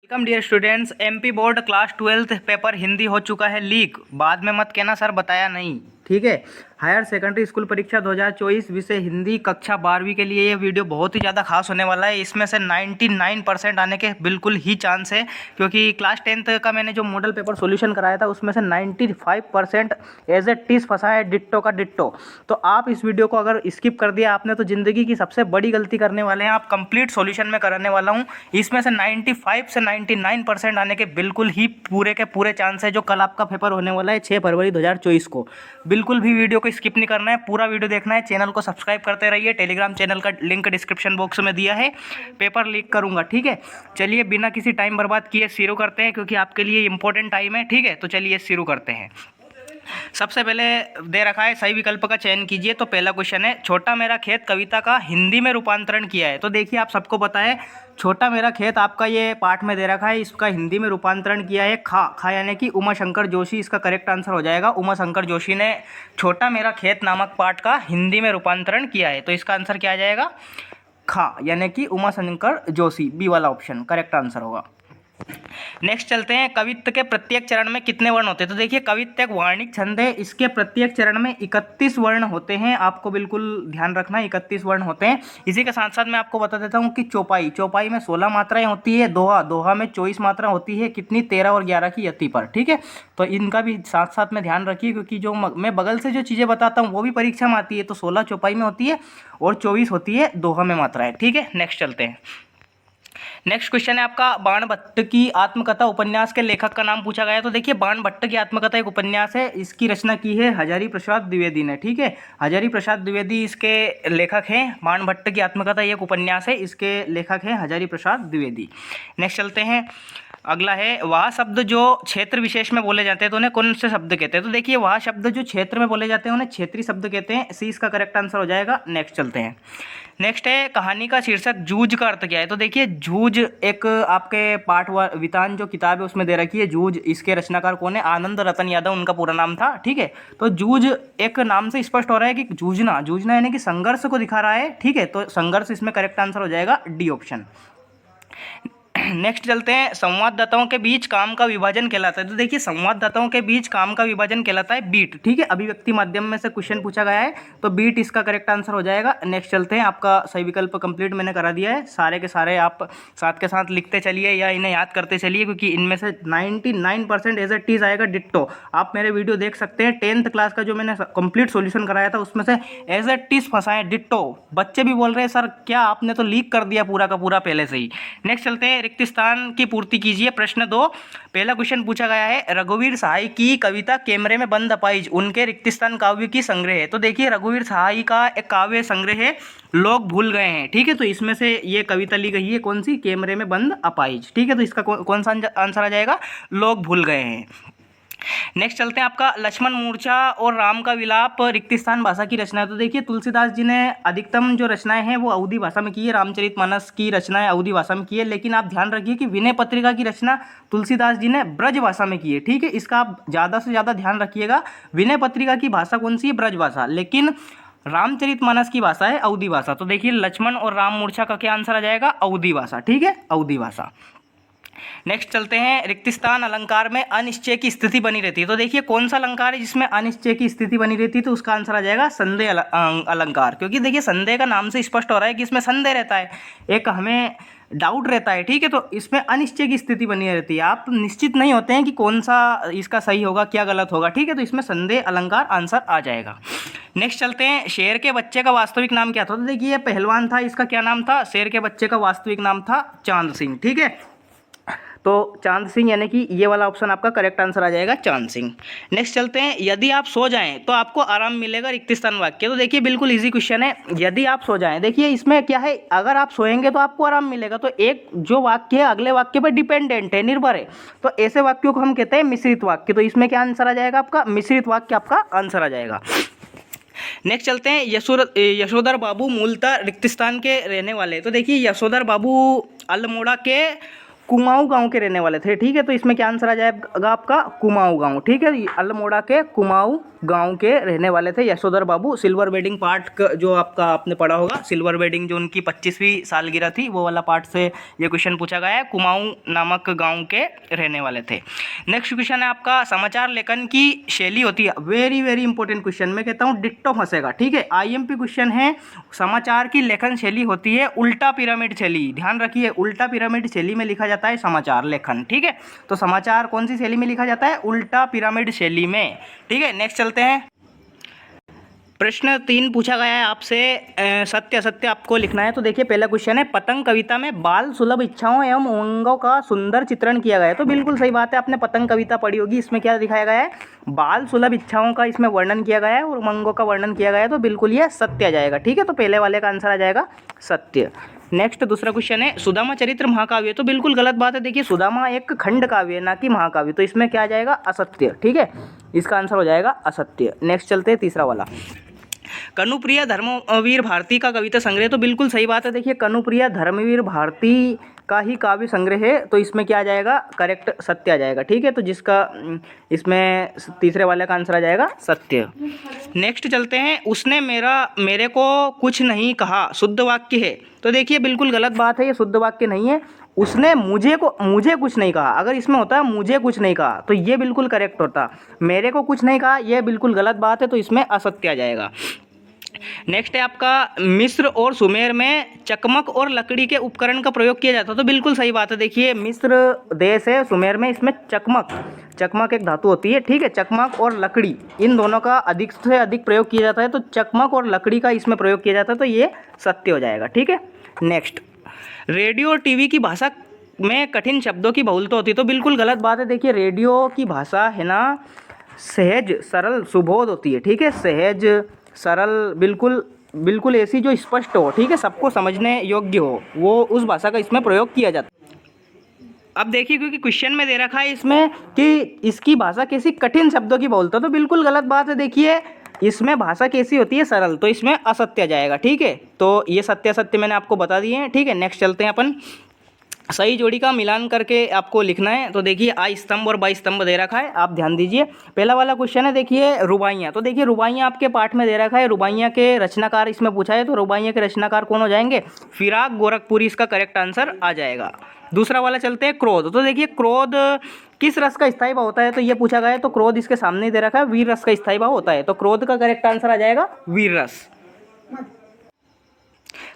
Welcome dear students. MP board class 12th paper Hindi हो चुका है लीक। बाद में मत कहना सर बताया नहीं, ठीक है। हायर सेकेंडरी स्कूल परीक्षा 2024 विषय हिंदी कक्षा 12वीं के लिए ये वीडियो बहुत ही ज़्यादा खास होने वाला है। इसमें से 99% आने के बिल्कुल ही चांस है, क्योंकि क्लास 10th का मैंने जो मॉडल पेपर सॉल्यूशन कराया था उसमें से 95% एज ए टीज फंसा है, डिट्टो का डिट्टो। तो आप इस वीडियो को अगर स्किप कर दिया आपने तो ज़िंदगी की सबसे बड़ी गलती करने वाले हैं। आप कंप्लीट सॉल्यूशन में कराने वाला हूँ। इसमें से 95 से 99% आने के बिल्कुल ही पूरे के पूरे चांस है। जो कल आपका पेपर होने वाला है 6 फरवरी 2024 को। बिल्कुल भी वीडियो को स्किप नहीं करना है, पूरा वीडियो देखना है। चैनल को सब्सक्राइब करते रहिए। टेलीग्राम चैनल का लिंक डिस्क्रिप्शन बॉक्स में दिया है। पेपर लीक करूंगा, ठीक है। चलिए बिना किसी टाइम बर्बाद किए शुरू करते हैं, क्योंकि आपके लिए इंपॉर्टेंट टाइम है, ठीक है। तो चलिए शुरू करते हैं। सबसे पहले दे रखा है सही विकल्प का चयन कीजिए। तो पहला क्वेश्चन है, छोटा मेरा खेत कविता का हिंदी में रूपांतरण किया है। तो देखिए आप सबको पता है छोटा मेरा खेत आपका ये पाठ में दे रखा है, इसका हिंदी में रूपांतरण किया है खा यानी कि उमा शंकर जोशी। इसका करेक्ट आंसर हो जाएगा। उमा शंकर जोशी ने छोटा मेरा खेत नामक पाठ का हिंदी में रूपांतरण किया है। तो इसका आंसर क्या आ जाएगा? खा यानी कि उमा शंकर जोशी, बी वाला ऑप्शन करेक्ट आंसर होगा। नेक्स्ट चलते हैं, कवित्त के प्रत्येक चरण में कितने वर्ण होते हैं। तो देखिए कवित्त एक वार्णिक छंद है, इसके प्रत्येक चरण में 31 वर्ण होते हैं। आपको बिल्कुल ध्यान रखना है, 31 वर्ण होते हैं। इसी के साथ साथ मैं आपको बता देता हूँ कि चौपाई में 16 मात्राएं होती है। दोहा में 24 मात्रा होती है। कितनी? 13 और 11 की यति पर, ठीक है। तो इनका भी साथ साथ में ध्यान रखिए, क्योंकि जो मैं बगल से जो चीज़ें बताता हूँ वो भी परीक्षा में आती है। तो 16 चौपाई में होती है और 24 होती है दोहा में मात्राएं, ठीक है। नेक्स्ट चलते हैं। नेक्स्ट क्वेश्चन है आपका, बाणभट्ट की आत्मकथा उपन्यास के लेखक का नाम पूछा गया है। तो देखिए बाणभट्ट की आत्मकथा एक उपन्यास है, इसकी रचना की है हजारी प्रसाद द्विवेदी ने, ठीक है। हजारी प्रसाद द्विवेदी इसके लेखक हैं। बाणभट्ट की आत्मकथा एक उपन्यास है, इसके लेखक हैं हजारी प्रसाद द्विवेदी। नेक्स्ट चलते हैं। अगला है, वह शब्द जो क्षेत्र विशेष में बोले जाते हैं तो उन्हें कौन से शब्द कहते हैं। तो देखिए वह शब्द जो क्षेत्र में बोले जाते हैं उन्हें क्षेत्रीय शब्द कहते हैं। सी इसका करेक्ट आंसर हो जाएगा। नेक्स्ट चलते हैं। नेक्स्ट है, कहानी का शीर्षक जूझ का अर्थ क्या है। तो देखिए जूझ एक आपके पाठ वितान जो किताब है उसमें दे रखी है जूझ। इसके रचनाकार कौन है? आनंद रतन यादव उनका पूरा नाम था, ठीक है। तो जूझ एक नाम से स्पष्ट हो रहा है कि जूझना यानी कि संघर्ष को दिखा रहा है, ठीक है। तो संघर्ष इसमें करेक्ट आंसर हो जाएगा, डी ऑप्शन। नेक्स्ट चलते हैं, संवाददाताओं के बीच काम का विभाजन कहलाता है। तो देखिए संवाददाताओं के बीच काम का विभाजन कहलाता है बीट, ठीक है। अभिव्यक्ति माध्यम में से क्वेश्चन पूछा गया है तो बीट इसका करेक्ट आंसर हो जाएगा। नेक्स्ट चलते हैं, आपका सही विकल्प कंप्लीट मैंने करा दिया है। सारे के सारे आप साथ के साथ लिखते चलिए या इन्हें याद करते चलिए, क्योंकि इनमें से 99% एज ए टीज आएगा डिट्टो। आप मेरे वीडियो देख सकते हैं, 10th क्लास का जो मैंने कंप्लीट सोल्यूशन कराया था उसमें से एज ए टीज फंसाए डिट्टो। बच्चे भी बोल रहे हैं सर क्या आपने तो लीक कर दिया पूरा का पूरा पहले से ही। नेक्स्ट चलते हैं, रिक्त स्थान की पूर्ति कीजिए। प्रश्न 2, पहला क्वेश्चन पूछा गया है, रघुवीर सहाय की कविता कैमरे में बंद अपाइज उनके रिक्त स्थान काव्य की संग्रह है। तो देखिए रघुवीर सहाय का एक काव्य संग्रह है लोग भूल गए हैं, ठीक है। तो इसमें से ये कविता ली गई है कौन सी? कैमरे में बंद अपाइज, ठीक है। तो इसका कौन सा आंसर आ जाएगा? लोग भूल गए हैं। नेक्स्ट चलते हैं, आपका लक्ष्मण मूर्छा और राम का विलाप रिक्त स्थान भाषा की रचना है। तो देखिए तुलसीदास जी ने अधिकतम जो रचनाएं हैं वो अवधी भाषा में की है। रामचरितमानस की रचनाएं अवधी भाषा में की है, लेकिन आप ध्यान रखिए कि विनय पत्रिका की रचना तुलसीदास जी ने ब्रज भाषा में की है, ठीक है। इसका आप ज़्यादा से ज़्यादा ध्यान रखिएगा। विनय पत्रिका की भाषा कौन सी है? ब्रज भाषा, लेकिन रामचरितमानस की भाषा है अवधी भाषा। तो देखिए लक्ष्मण और राम मूर्छा का क्या आंसर आ जाएगा? अवधी भाषा, ठीक है, अवधी भाषा। नेक्स्ट चलते हैं, रिक्त स्थान अलंकार में अनिश्चय की स्थिति बनी रहती है। तो देखिए कौन सा अलंकार है जिसमें अनिश्चय की स्थिति बनी रहती है। तो उसका आंसर आ जाएगा संदेह अलंकार, क्योंकि देखिए संदेह का नाम से स्पष्ट हो रहा है कि इसमें संदेह रहता है, एक हमें डाउट रहता है, ठीक है। तो इसमें अनिश्चय की स्थिति बनी रहती है, आप निश्चित नहीं होते हैं कि कौन सा इसका सही होगा क्या गलत होगा, ठीक है। तो इसमें संदेह अलंकार आंसर आ जाएगा। नेक्स्ट चलते हैं, शेर के बच्चे का वास्तविक नाम क्या था। तो देखिए पहलवान था, इसका क्या नाम था? शेर के बच्चे का वास्तविक नाम था चांद सिंह, ठीक है। तो चांद सिंह यानी कि ये वाला ऑप्शन आपका करेक्ट आंसर आ जाएगा, चांद सिंह। नेक्स्ट चलते हैं, यदि आप सो जाएं तो आपको आराम मिलेगा रिक्त स्थान वाक्य। तो देखिए बिल्कुल इजी क्वेश्चन है, यदि आप सो जाएं। देखिए इसमें क्या है, अगर आप सोएंगे तो आपको आराम मिलेगा। तो एक जो वाक्य है अगले वाक्य पर डिपेंडेंट है, निर्भर है। तो ऐसे वाक्यों को हम कहते हैं मिश्रित वाक्य। तो इसमें क्या आंसर आ जाएगा आपका? मिश्रित वाक्य आपका आंसर आ जाएगा। नेक्स्ट चलते हैं, यशोधर बाबू मूलतः रिक्त स्थान के रहने वाले। तो देखिए यशोधर बाबू अल्मोड़ा के कुमाऊं गांव के रहने वाले थे। ठीक है, तो इसमें क्या आंसर आ जाएगा आपका कुमाऊं गांव। ठीक है, अल्मोड़ा के कुमाऊं गांव के रहने वाले थे यशोधर बाबू। सिल्वर वेडिंग पार्ट जो आपका आपने पढ़ा होगा, सिल्वर वेडिंग जो उनकी 25वीं सालगिरह थी, वो वाला पार्ट से ये क्वेश्चन पूछा गया है। कुमाऊं नामक गांव के रहने वाले थे। नेक्स्ट क्वेश्चन है आपका, समाचार लेखन की शैली होती है, वेरी वेरी इंपॉर्टेंट क्वेश्चन, मैं कहता हूँ डिट्टो फंसेगा। ठीक है, आईएमपी क्वेश्चन है, समाचार की लेखन शैली होती है उल्टा पिरामिड शैली। ध्यान रखिए, उल्टा पिरामिड शैली में लिखा जाता है समाचार लेखन। ठीक है, तो समाचार कौन सी शैली में लिखा जाता है? उल्टा पिरामिड शैली में। ठीक है, नेक्स्ट चलते हैं। प्रश्न 3 पूछा गया है आपसे, सत्य असत्य आपको लिखना है। तो देखिए पहला क्वेश्चन है, पतंग कविता में बाल सुलभ इच्छाओं एवं उमंगों का सुंदर चित्रण किया गया है। तो बिल्कुल सही बात है, आपने पतंग कविता पढ़ी होगी, इसमें क्या दिखाया गया है? बाल सुलभ इच्छाओं का इसमें वर्णन किया गया है और उमंगों का वर्णन किया गया है। तो बिल्कुल ये सत्य आ जाएगा। ठीक है, तो पहले वाले का आंसर आ जाएगा सत्य। नेक्स्ट दूसरा क्वेश्चन है, सुदामा चरित्र महाकाव्य। तो बिल्कुल गलत बात है। देखिए सुदामा एक खंड काव्य है, ना कि महाकाव्य, तो इसमें क्या आ जाएगा? असत्य। ठीक है, इसका आंसर हो जाएगा असत्य। नेक्स्ट चलते हैं तीसरा वाला, कनुप्रिया धर्मवीर भारती का कविता संग्रह। तो बिल्कुल सही बात है। देखिए कनुप्रिया धर्मवीर भारती का ही काव्य संग्रह है, तो इसमें क्या आ जाएगा? करेक्ट सत्य आ जाएगा। ठीक है, तो जिसका इसमें तीसरे वाले का आंसर आ जाएगा सत्य। नेक्स्ट चलते हैं, उसने मेरे को कुछ नहीं कहा, शुद्ध वाक्य है। तो देखिए बिल्कुल गलत बात है, ये शुद्ध वाक्य नहीं है। उसने मुझे कुछ नहीं कहा, अगर इसमें होता मुझे कुछ नहीं कहा तो ये बिल्कुल करेक्ट होता। मेरे को कुछ नहीं कहा, ये बिल्कुल गलत बात है, तो इसमें असत्य आ जाएगा। नेक्स्ट है आपका, मिस्र और सुमेर में चकमक और लकड़ी के उपकरण का प्रयोग किया जाता है। तो बिल्कुल सही बात है। देखिए मिस्र देश है, सुमेर में इसमें चकमक एक धातु होती है। ठीक है, चकमक और लकड़ी इन दोनों का अधिक से अधिक प्रयोग किया जाता है, तो चकमक और लकड़ी का इसमें प्रयोग किया जाता है, तो ये सत्य हो जाएगा। ठीक है, नेक्स्ट, रेडियो और टीवी की भाषा में कठिन शब्दों की बहुलता होती है। तो बिल्कुल गलत बात है। देखिए रेडियो की भाषा है ना, सहज सरल सुबोध होती है। ठीक है, सहज सरल, बिल्कुल ऐसी जो स्पष्ट हो, ठीक है, सबको समझने योग्य हो, वो उस भाषा का इसमें प्रयोग किया जाता है। अब देखिए क्योंकि क्वेश्चन में दे रखा है इसमें कि इसकी भाषा कैसी, कठिन शब्दों की बहुलता, तो बिल्कुल गलत बात है। देखिए इसमें भाषा कैसी होती है? सरल, तो इसमें असत्य जाएगा। ठीक है, तो ये सत्य असत्य मैंने आपको बता दिए हैं। ठीक है, नेक्स्ट चलते हैं अपन, सही जोड़ी का मिलान करके आपको लिखना है। तो देखिए आ स्तंभ और बा स्तंभ दे रखा है, आप ध्यान दीजिए। पहला वाला क्वेश्चन है, देखिए रुबाइयाँ। तो देखिए रुबाइयाँ आपके पाठ में दे रखा है, रुबाइयाँ के रचनाकार इसमें पूछा है, तो रुबाइयाँ के रचनाकार कौन हो जाएंगे? फिराक गोरखपुरी इसका करेक्ट आंसर आ जाएगा। दूसरा वाला चलते हैं, क्रोध। तो देखिए क्रोध किस रस का स्थायी भाव होता है? तो ये पूछा गया है, तो क्रोध इसके सामने दे रखा है, वीर रस का स्थायी भाव होता है, तो क्रोध का करेक्ट आंसर आ जाएगा वीर रस।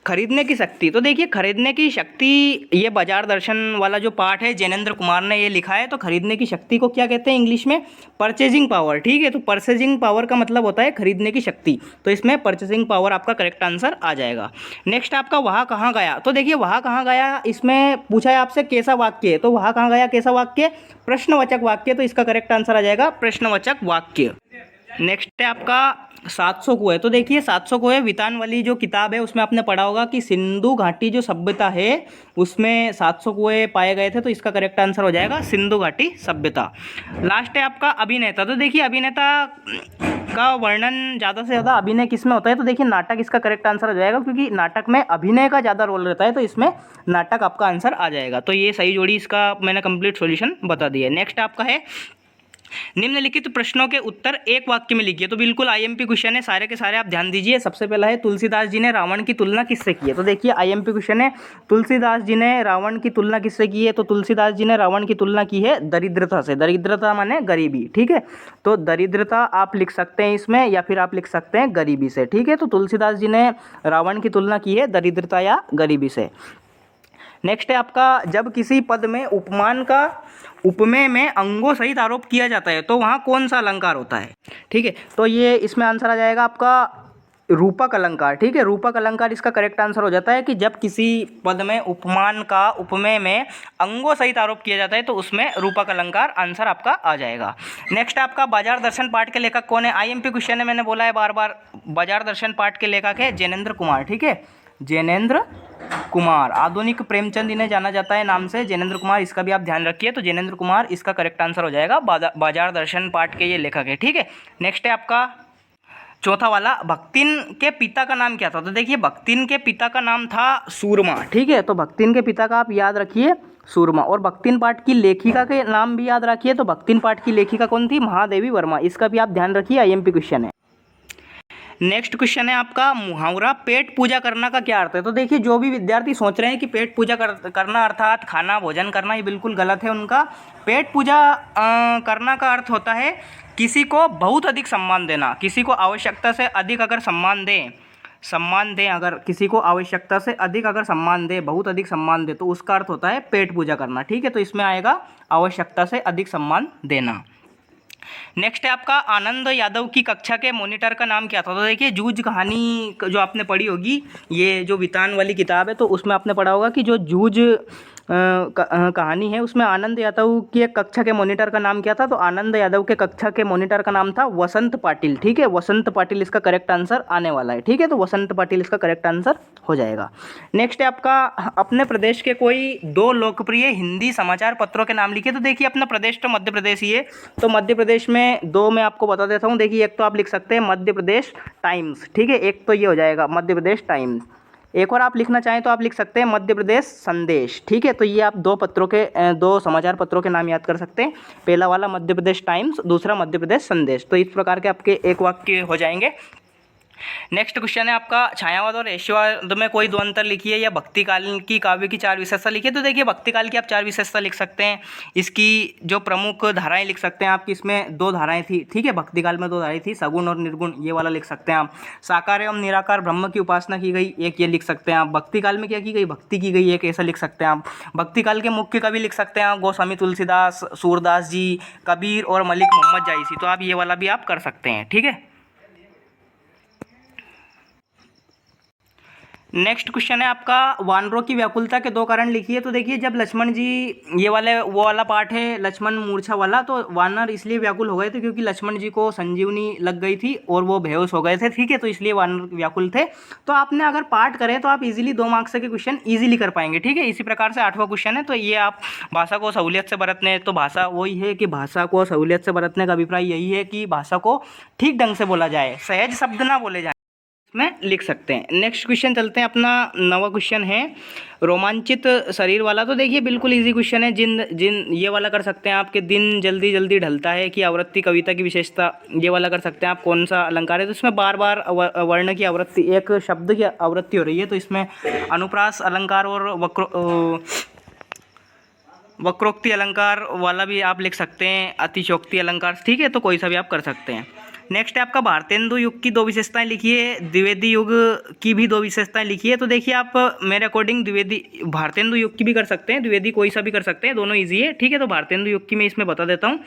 खरीदने की शक्ति। तो देखिए खरीदने की शक्ति, ये बाजार दर्शन वाला जो पार्ट है, जैनेंद्र कुमार ने ये लिखा है। तो खरीदने की शक्ति को क्या कहते हैं इंग्लिश में? Purchasing power. ठीक है, तो परचेजिंग पावर का मतलब होता है खरीदने की शक्ति, तो इसमें परचेजिंग पावर आपका करेक्ट आंसर आ जाएगा। नेक्स्ट आपका, वहाँ कहाँ गया। तो देखिए वहाँ कहाँ गया इसमें पूछा है आपसे कैसा वाक्य है, तो वहाँ कहाँ गया कैसा वाक्य? प्रश्नवाचक वाक्य, तो इसका करेक्ट आंसर आ जाएगा प्रश्नवाचक वाक्य। नेक्स्ट है आपका 700 कुएं। तो देखिए 700 कुएं वितान वाली जो किताब है उसमें आपने पढ़ा होगा कि सिंधु घाटी जो सभ्यता है उसमें 700 कुएं पाए गए थे, तो इसका करेक्ट आंसर हो जाएगा सिंधु घाटी सभ्यता। लास्ट है आपका अभिनेता। तो देखिए अभिनेता का वर्णन ज़्यादा से ज़्यादा अभिनय किस में होता है? तो देखिए नाटक इसका करेक्ट आंसर हो जाएगा, क्योंकि नाटक में अभिनय का ज़्यादा रोल रहता है, तो इसमें नाटक आपका आंसर आ जाएगा। तो ये सही जोड़ी इसका मैंने कंप्लीट सॉल्यूशन बता दिया है। नेक्स्ट आपका है, निम्नलिखित प्रश्नों के उत्तर एक वाक्य में लिखिए। तो बिल्कुल आईएमपी क्वेश्चन है, सारे के सारे आप ध्यान दीजिए। सबसे पहला है, तुलसीदास जी ने रावण की तुलना किससे की है? तो देखिए आईएमपी क्वेश्चन है, तुलसीदास जी ने रावण की तुलना किससे की है? तो तुलसीदास जी ने रावण की तुलना की है दरिद्रता से। दरिद्रता माने गरीबी। ठीक है, तो दरिद्रता आप लिख सकते हैं इसमें, या फिर आप लिख सकते हैं गरीबी से। ठीक है, तो तुलसीदास जी ने रावण की तुलना की है दरिद्रता या गरीबी से। नेक्स्ट है आपका, जब किसी पद में उपमान का उपमेय में अंगों सहित आरोप किया जाता है तो वहाँ कौन सा अलंकार होता है? ठीक है, तो ये इसमें आंसर आ जाएगा आपका रूपक अलंकार। ठीक है, रूपक अलंकार इसका करेक्ट आंसर हो जाता है कि जब किसी पद में उपमान का उपमेय में अंगों सहित आरोप किया जाता है तो उसमें रूपक अलंकार आंसर आपका आ जाएगा। नेक्स्ट आपका, बाजार दर्शन पाठ के लेखक कौन है? आईएमपी क्वेश्चन है, मैंने बोला है बार बार, बाजार दर्शन पाठ के लेखक है जैनेंद्र कुमार। ठीक है, जैनेंद्र कुमार, आधुनिक प्रेमचंद इन्हें जाना जाता है नाम से, जैनेंद्र कुमार, इसका भी आप ध्यान रखिए। तो जैनेंद्र कुमार इसका करेक्ट आंसर हो जाएगा, बाजार दर्शन पाठ के ये लेखक है। ठीक है, नेक्स्ट है आपका चौथा वाला, भक्तिन के पिता का नाम क्या था? तो देखिए भक्तिन के पिता का नाम था सूरमा। ठीक है, तो भक्तिन के पिता का आप याद रखिए सुरमा। और भक्तिन पाठ की लेखिका के नाम भी याद रखिए, तो भक्तिन पाठ की लेखिका कौन थी? महादेवी वर्मा। इसका भी आप ध्यान रखिए, आईएमपी क्वेश्चन है। नेक्स्ट क्वेश्चन है आपका, मुहावरा पेट पूजा करना का क्या अर्थ है? तो देखिए, जो भी विद्यार्थी सोच रहे हैं कि पेट पूजा करना अर्थात खाना भोजन करना, ये बिल्कुल गलत है उनका। पेट पूजा करना का अर्थ होता है किसी को बहुत अधिक सम्मान देना, किसी को आवश्यकता से अधिक अगर सम्मान दें, अगर किसी को आवश्यकता से अधिक अगर सम्मान दे, बहुत अधिक सम्मान दे, तो उसका अर्थ होता है पेट पूजा करना। ठीक है, तो इसमें आएगा आवश्यकता से अधिक सम्मान देना। नेक्स्ट है आपका, आनंद यादव की कक्षा के मॉनिटर का नाम क्या था? तो देखिए, जूझ कहानी जो आपने पढ़ी होगी, ये जो वितान वाली किताब है, तो उसमें आपने पढ़ा होगा कि जो जूझ कहानी है, उसमें आनंद यादव की एक कक्षा के मॉनिटर का नाम क्या था? तो आनंद यादव के कक्षा के मॉनिटर का नाम था वसंत पाटिल। ठीक है, वसंत पाटिल इसका करेक्ट आंसर आने वाला है। ठीक है, तो वसंत पाटिल इसका करेक्ट आंसर हो जाएगा। नेक्स्ट है आपका, अपने प्रदेश के कोई 2 लोकप्रिय हिंदी समाचार पत्रों के नाम लिखिए। तो देखिए, अपना प्रदेश तो मध्य प्रदेश ही है, तो मध्य प्रदेश में 2 मैं आपको बता देता हूँ। देखिए, एक तो आप लिख सकते हैं मध्य प्रदेश टाइम्स। ठीक है, एक तो ये हो जाएगा मध्य प्रदेश टाइम्स। एक और आप लिखना चाहें तो आप लिख सकते हैं मध्य प्रदेश संदेश। ठीक है, तो ये आप 2 समाचार पत्रों के नाम याद कर सकते हैं। पहला वाला मध्य प्रदेश टाइम्स, दूसरा मध्य प्रदेश संदेश। तो इस प्रकार के आपके एक वाक्य हो जाएंगे। नेक्स्ट क्वेश्चन है आपका, छायावाद और ऐश्वर्यवाद में कोई 2 अंतर लिखिए या भक्तिकाल की काव्य की 4 विशेषता लिखिए। तो देखिए, भक्तिकाल की आप 4 विशेषता लिख सकते हैं। इसकी जो प्रमुख धाराएं लिख सकते हैं आपकी, इसमें 2 धाराएं थी। ठीक है, भक्तिकाल में 2 धाराएं थी, सगुण और निर्गुण, ये वाला लिख सकते हैं आप। साकार एवं निराकार ब्रह्म की उपासना की गई, एक ये लिख सकते हैं आप। भक्तिकाल में क्या की गई? भक्ति की गई, एक ऐसा लिख सकते हैं आप। भक्तिकाल के मुख्य कवि लिख सकते हैं आप गोस्वामी तुलसीदास, सूरदास जी, कबीर और मलिक मोहम्मद जायसी। तो आप ये वाला भी आप कर सकते हैं। ठीक है। नेक्स्ट क्वेश्चन है आपका, वानरों की व्याकुलता के 2 कारण लिखिए। तो देखिए, जब लक्ष्मण जी, ये वाले वो वाला पार्ट है लक्ष्मण मूर्छा वाला, तो वानर इसलिए व्याकुल हो गए थे क्योंकि लक्ष्मण जी को संजीवनी लग गई थी और वो बेहोश हो गए थे। ठीक है, तो इसलिए वानर व्याकुल थे। तो आपने अगर पार्ट करें तो आप इजीली 2 मार्क्स के क्वेश्चन इजीली कर पाएंगे। ठीक है, इसी प्रकार से 8वां क्वेश्चन है, तो ये आप भाषा को सहूलियत से बरतने, तो भाषा वही है कि भाषा को सहूलियत से बरतने का अभिप्राय यही है कि भाषा को ठीक ढंग से बोला जाए, सहज शब्द ना बोले जाए, में लिख सकते हैं। नेक्स्ट क्वेश्चन चलते हैं, अपना 9वां क्वेश्चन है रोमांचित शरीर वाला। तो देखिए, बिल्कुल इजी क्वेश्चन है। जिन ये वाला कर सकते हैं आपके, दिन जल्दी जल्दी ढलता है की आवृत्ति कविता की विशेषता, ये वाला कर सकते हैं आप। कौन सा अलंकार है? तो इसमें बार बार वर्ण की आवृत्ति, एक शब्द की आवृत्ति हो रही है, तो इसमें अनुप्रास अलंकार और वक्रोक्ति अलंकार वाला भी आप लिख सकते हैं, अतिशोक्ति अलंकार। ठीक है, तो कोई सा भी आप कर सकते हैं। नेक्स्ट है आपका, भारतेंदु युग की 2 विशेषताएं लिखिए, द्विवेदी युग की भी 2 विशेषताएं लिखिए। तो देखिए, आप मेरे अकॉर्डिंग भारतेंदु युग की भी कर सकते हैं, द्विवेदी कोई सा भी कर सकते हैं, दोनों ईजी है। ठीक है, तो भारतेंदु युग की मैं इसमें बता देता हूँ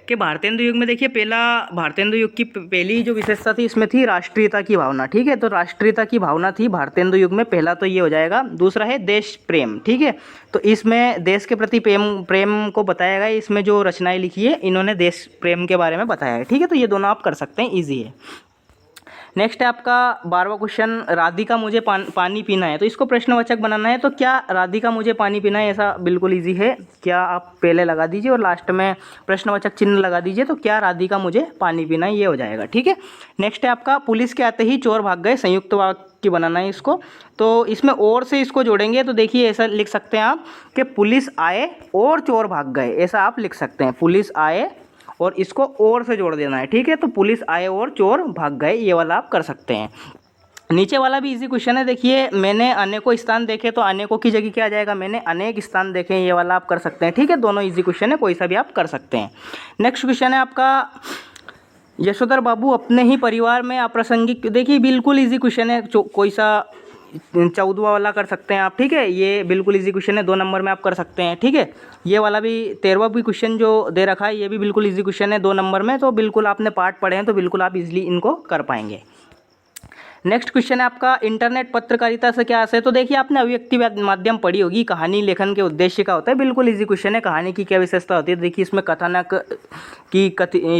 कि भारतेंदु युग में देखिए, भारतेंदु युग की पहली जो विशेषता थी, इसमें थी राष्ट्रीयता की भावना। ठीक है, तो राष्ट्रीयता की भावना थी भारतेंदु युग में, पहला तो ये हो जाएगा। दूसरा है देश प्रेम। ठीक है, तो इसमें देश के प्रति प्रेम को बताया गया। इसमें जो रचनाएं लिखी है, इन्होंने देश प्रेम के बारे में बताया है। ठीक है, तो ये दोनों आप कर सकते हैं, ईजी है। नेक्स्ट है आपका 12वां क्वेश्चन, राधिका मुझे पानी पीना है। तो इसको प्रश्नवाचक बनाना है। तो क्या राधिका मुझे पानी पीना है, ऐसा बिल्कुल इजी है। क्या आप पहले लगा दीजिए और लास्ट में प्रश्नवाचक चिन्ह लगा दीजिए, तो क्या राधिका मुझे पानी पीना है, ये हो जाएगा। ठीक है। नेक्स्ट है आपका, पुलिस के आते ही चोर भाग गए, संयुक्त वाक्य बनाना है इसको। तो इसमें और से इसको जोड़ेंगे, तो देखिए ऐसा लिख सकते हैं आप कि पुलिस आए और चोर भाग गए, ऐसा आप लिख सकते हैं। पुलिस आए और इसको और से जोड़ देना है। ठीक है, तो पुलिस आए और चोर भाग गए, ये वाला आप कर सकते हैं। नीचे वाला भी इजी क्वेश्चन है। देखिए, मैंने अनेकों स्थान देखे, तो अनेकों की जगह क्या आ जाएगा? मैंने अनेक स्थान देखे, ये वाला आप कर सकते हैं। ठीक है, दोनों इजी क्वेश्चन है, कोई सा भी आप कर सकते हैं। नेक्स्ट क्वेश्चन है आपका, यशोधर बाबू अपने ही परिवार में अप्रासंगिक। देखिए, बिल्कुल इजी क्वेश्चन है, कोई सा 14वां वाला कर सकते हैं आप। ठीक है, ये बिल्कुल इजी क्वेश्चन है, 2 नंबर में आप कर सकते हैं। ठीक है, ये वाला भी 13वां भी क्वेश्चन जो दे रखा है, ये भी बिल्कुल इजी क्वेश्चन है, 2 नंबर में। तो बिल्कुल आपने पार्ट पढ़े हैं, तो बिल्कुल आप इजीली इनको कर पाएंगे। नेक्स्ट क्वेश्चन है आपका, इंटरनेट पत्रकारिता से क्या आशय है? तो देखिए, आपने अभिव्यक्ति माध्यम पढ़ी होगी, कहानी लेखन के उद्देश्य का होता है। बिल्कुल इजी क्वेश्चन है। कहानी की क्या विशेषता होती है? देखिए, इसमें कथानक की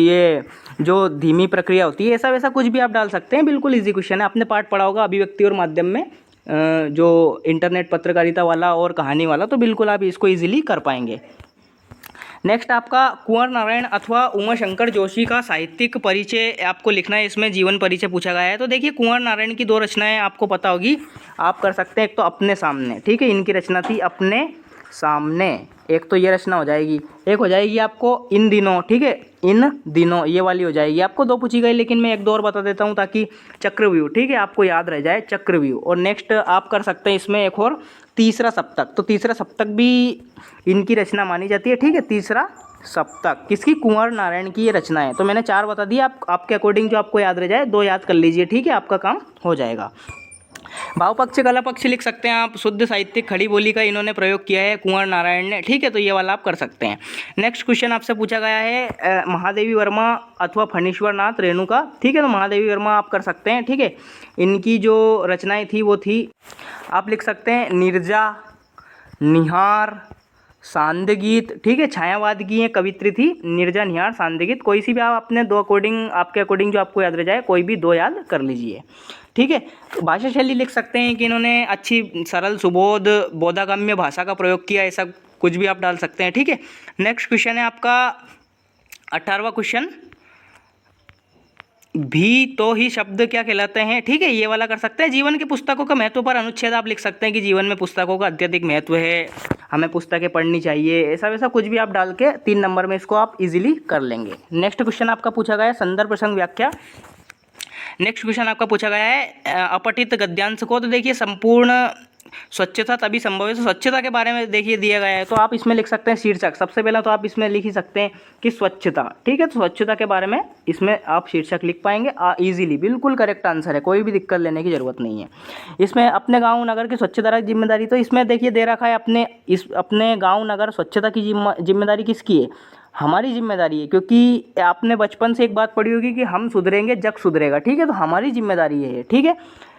ये जो धीमी प्रक्रिया होती है, ऐसा वैसा कुछ भी आप डाल सकते हैं। बिल्कुल इजी क्वेश्चन है, आपने पार्ट पढ़ा होगा अभिव्यक्ति और माध्यम में, जो इंटरनेट पत्रकारिता वाला और कहानी वाला, तो बिल्कुल आप इसको इजीली कर पाएंगे। नेक्स्ट आपका, कुंवर नारायण अथवा उमाशंकर जोशी का साहित्यिक परिचय आपको लिखना है। इसमें जीवन परिचय पूछा गया है। तो देखिए, कुंवर नारायण की 2 रचनाएं आपको पता होगी, आप कर सकते हैं। एक तो अपने सामने, ठीक है, इनकी रचना थी अपने सामने, एक तो ये रचना हो जाएगी, एक हो जाएगी आपको इन दिनों, ठीक है, इन दिनों ये वाली हो जाएगी। आपको 2 पूछी गई, लेकिन मैं 1-2 और बता देता हूँ ताकि चक्रव्यूह, ठीक है, आपको याद रह जाए चक्रव्यूह। और नेक्स्ट आप कर सकते हैं इसमें एक और तीसरा सप्तक, तो तीसरा सप्तक भी इनकी रचना मानी जाती है, ठीक है। तीसरा सप्तक किसकी, कुंवर नारायण की ये रचना है। तो मैंने 4 बता दिया, आपके अकॉर्डिंग जो आपको याद रह जाए 2 याद कर लीजिए, ठीक है, आपका काम हो जाएगा। भाव पक्ष कला पक्ष लिख सकते हैं आप, शुद्ध साहित्यिक खड़ी बोली का इन्होंने प्रयोग किया है कुंवर नारायण ने, ठीक है, तो ये वाला आप कर सकते हैं। नेक्स्ट क्वेश्चन आपसे पूछा गया है महादेवी वर्मा अथवा फणीश्वर नाथ रेणुका, ठीक है, तो महादेवी वर्मा आप कर सकते हैं, ठीक है। इनकी जो रचनाएं थी वो थी, आप लिख सकते हैं नीरजा, निहार, सांदगीत, ठीक है, छायावाद की ये कवित्री थी नीरजा, निहार, सांदगीत। कोई सी भी आप अपने 2 अकॉर्डिंग, आपके अकॉर्डिंग जो आपको याद रह जाए, कोई भी 2 याद कर लीजिए, ठीक है। तो भाषा शैली लिख सकते हैं कि इन्होंने अच्छी सरल सुबोध बोधागम्य भाषा का प्रयोग किया, ऐसा कुछ भी आप डाल सकते हैं, ठीक है। नेक्स्ट क्वेश्चन है आपका 18वां क्वेश्चन, भी तो ही शब्द क्या कहलाते हैं, ठीक है, ये वाला कर सकते हैं। जीवन की पुस्तकों का महत्व पर अनुच्छेद आप लिख सकते हैं कि जीवन में पुस्तकों का अत्यधिक महत्व है, हमें पुस्तकें पढ़नी चाहिए, ऐसा वैसा कुछ भी आप डाल के 3 नंबर में इसको आप इजीली कर लेंगे। नेक्स्ट क्वेश्चन आपका पूछा गया है संदर्भ प्रसंग व्याख्या। नेक्स्ट क्वेश्चन आपका पूछा गया है अपठित गद्यांश को, तो देखिए संपूर्ण स्वच्छता तभी संभव है, तो स्वच्छता के बारे में देखिए दिया गया है, तो आप इसमें लिख सकते हैं शीर्षक। सबसे पहला तो आप इसमें लिख ही सकते हैं कि स्वच्छता, ठीक है, तो स्वच्छता के बारे में इसमें आप शीर्षक लिख पाएंगे इजीली, बिल्कुल करेक्ट आंसर है, कोई भी दिक्कत लेने की ज़रूरत नहीं है। इसमें अपने गाँव नगर की स्वच्छता की जिम्मेदारी, तो इसमें देखिए दे रखा है अपने गाँव नगर स्वच्छता की जिम्मेदारी किसकी है, हमारी जिम्मेदारी है, क्योंकि आपने बचपन से एक बात पढ़ी होगी कि हम सुधरेंगे जग सुधरेगा, ठीक है, तो हमारी जिम्मेदारी है, ठीक है।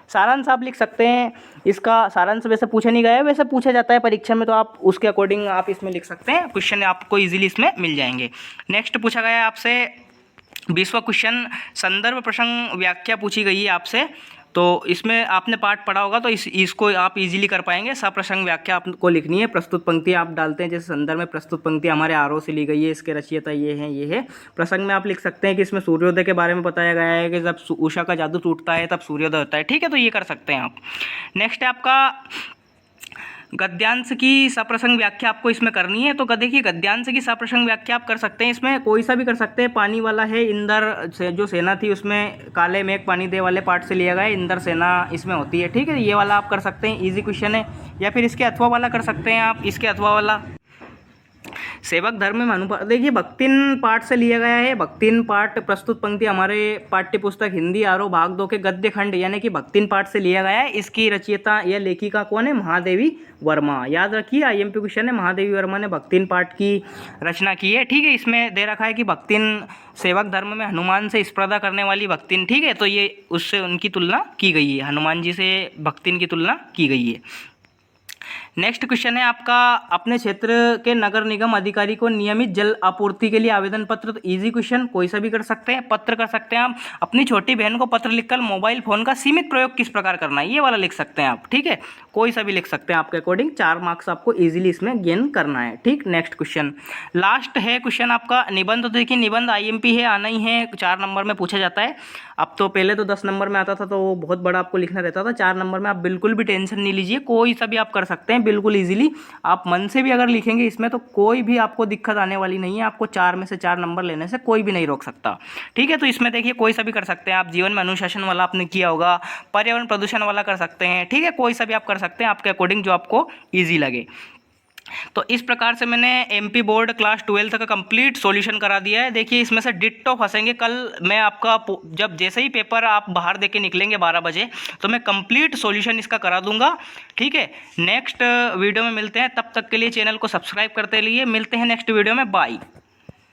सारांश आप लिख सकते हैं, इसका सारांश वैसे पूछा नहीं गया है, वैसे पूछा जाता है परीक्षा में, तो आप उसके अकॉर्डिंग आप इसमें लिख सकते हैं, क्वेश्चन आपको इजीली इसमें मिल जाएंगे। नेक्स्ट पूछा गया है आपसे 20वां क्वेश्चन, संदर्भ प्रसंग व्याख्या पूछी गई है आपसे, तो इसमें आपने पाठ पढ़ा होगा, तो इसको आप इजीली कर पाएंगे। सप्रसंग व्याख्या आपको लिखनी है, प्रस्तुत पंक्ति आप डालते हैं, जैसे संदर्भ में प्रस्तुत पंक्ति हमारे आरोह से ली गई है, इसके रचयिता ये है। प्रसंग में आप लिख सकते हैं कि इसमें सूर्योदय के बारे में बताया गया है कि जब उषा का जादू टूटता है तब सूर्योदय होता है, ठीक है, तो ये कर सकते हैं आप। नेक्स्ट है आपका गद्यांश की सप्रसंग व्याख्या आपको इसमें करनी है, तो देखिए गद्यांश की सप्रसंग व्याख्या आप कर सकते हैं, इसमें कोई सा भी कर सकते हैं। पानी वाला है, इंदर से जो सेना थी उसमें काले मेघ पानी दे वाले पार्ट से लिया गया है, इंदर सेना इसमें होती है, ठीक है, ये वाला आप कर सकते हैं, इजी क्वेश्चन है। या फिर इसके अथवा वाला कर सकते हैं आप, इसके अथवा वाला सेवक धर्म में अनुपात, देखिए भक्तिन पाठ से लिया गया है, भक्तिन पाठ प्रस्तुत पंक्ति हमारे पाठ्य पुस्तक हिंदी आरोह भाग 2 के गद्य खंड यानी कि भक्तिन पाठ से लिया गया है। इसकी रचयिता या लेखिका कौन है, महादेवी वर्मा, याद रखिए आईएमपी क्वेश्चन है, महादेवी वर्मा ने भक्तिन पाठ की रचना की है, ठीक है। इसमें दे रखा है कि भक्तिन सेवक धर्म में हनुमान से स्पर्धा करने वाली भक्तिन, ठीक है, तो ये उससे उनकी तुलना की गई है, हनुमान जी से भक्तिन की तुलना की गई है। नेक्स्ट क्वेश्चन है आपका, अपने क्षेत्र के नगर निगम अधिकारी को नियमित जल आपूर्ति के लिए आवेदन पत्र, तो इजी क्वेश्चन, कोई सा भी कर सकते हैं, पत्र कर सकते हैं आप। अपनी छोटी बहन को पत्र लिखकर मोबाइल फोन का सीमित प्रयोग किस प्रकार करना है, ये वाला लिख सकते हैं आप, ठीक है, कोई सा भी लिख सकते हैं आपके अकॉर्डिंग, 4 मार्क्स आपको इजीली इसमें गेन करना है, ठीक। नेक्स्ट क्वेश्चन लास्ट है क्वेश्चन आपका निबंध, तो देखिए निबंध आईएमपी है, आना ही है, 4 नंबर में पूछा जाता है। अब तो पहले तो 10 नंबर में आता था, तो वो बहुत बड़ा आपको लिखना रहता था, 4 नंबर में आप बिल्कुल भी टेंशन नहीं लीजिए, कोई सा भी आप कर सकते हैं बिल्कुल इजीली, आप मन से भी अगर लिखेंगे इसमें तो कोई भी आपको दिक्कत आने वाली नहीं है, आपको 4 में से 4 नंबर लेने से कोई भी नहीं रोक सकता, ठीक है। तो इसमें देखिए कोई सा भी कर सकते हैं आप, जीवन में अनुशासन वाला आपने किया होगा, पर्यावरण प्रदूषण वाला कर सकते हैं, ठीक है, कोई सा भी आप कर सकते हैं आपके अकॉर्डिंग जो आपको ईजी लगे। तो इस प्रकार से मैंने एमपी बोर्ड क्लास 12 का कंप्लीट सॉल्यूशन करा दिया है। देखिए इसमें से डिट्टो फंसेंगे, कल मैं आपका जब जैसे ही पेपर आप बाहर देके निकलेंगे 12 बजे, तो मैं कंप्लीट सॉल्यूशन इसका करा दूंगा, ठीक है। नेक्स्ट वीडियो में मिलते हैं, तब तक के लिए चैनल को सब्सक्राइब करते रहिए, मिलते हैं नेक्स्ट वीडियो में, बाय।